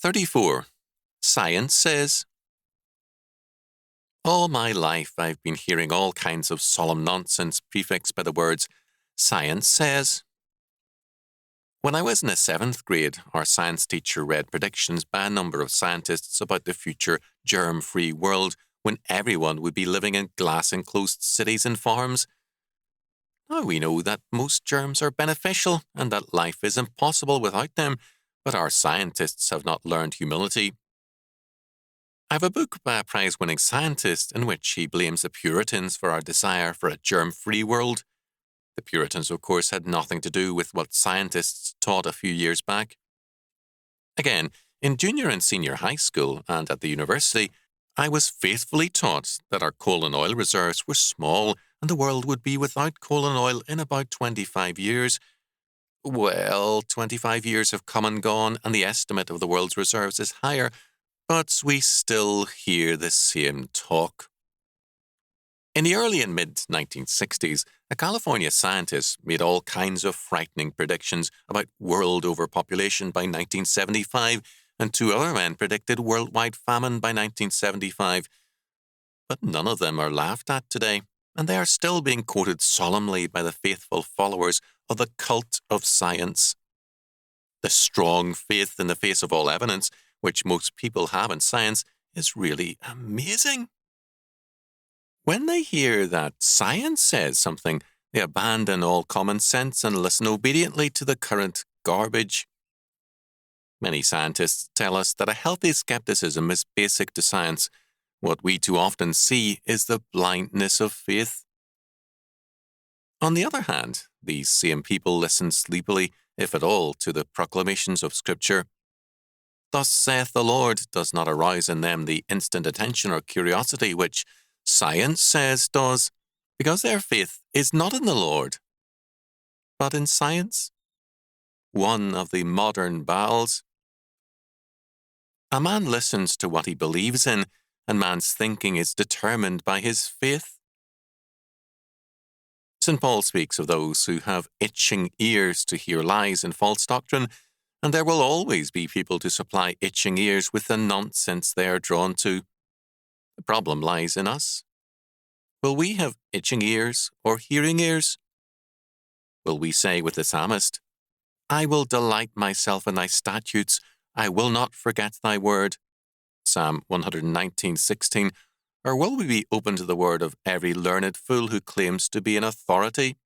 34. Science says. All my life I've been hearing all kinds of solemn nonsense prefixed by the words science says. When I was in the 7th grade, our science teacher read predictions by a number of scientists about the future germ-free world when everyone would be living in glass-enclosed cities and farms. Now we know that most germs are beneficial and that life is impossible without them, but our scientists have not learned humility. I have a book by a prize-winning scientist in which he blames the Puritans for our desire for a germ-free world. The Puritans, of course, had nothing to do with what scientists taught a few years back. Again, in junior and senior high school and at the university, I was faithfully taught that our coal and oil reserves were small and the world would be without coal and oil in about 25 years. Well, 25 years have come and gone, and the estimate of the world's reserves is higher, but we still hear the same talk. In the early and mid-1960s, a California scientist made all kinds of frightening predictions about world overpopulation by 1975, and 2 other men predicted worldwide famine by 1975. But none of them are laughed at today, and they are still being quoted solemnly by the faithful followers of the cult of science. The strong faith in the face of all evidence, which most people have in science, is really amazing. When they hear that science says something, they abandon all common sense and listen obediently to the current garbage. Many scientists tell us that a healthy skepticism is basic to science. What we too often see is the blindness of faith. On the other hand, these same people listen sleepily, if at all, to the proclamations of Scripture. Thus saith the Lord does not arouse in them the instant attention or curiosity which science says does, because their faith is not in the Lord, but in science, one of the modern Baals. A man listens to what he believes in, and man's thinking is determined by his faith. St. Paul speaks of those who have itching ears to hear lies and false doctrine, and there will always be people to supply itching ears with the nonsense they are drawn to. The problem lies in us. Will we have itching ears or hearing ears? Will we say with the psalmist, I will delight myself in thy statutes, I will not forget thy word, Psalm 119:16, or will we be open to the word of every learned fool who claims to be an authority?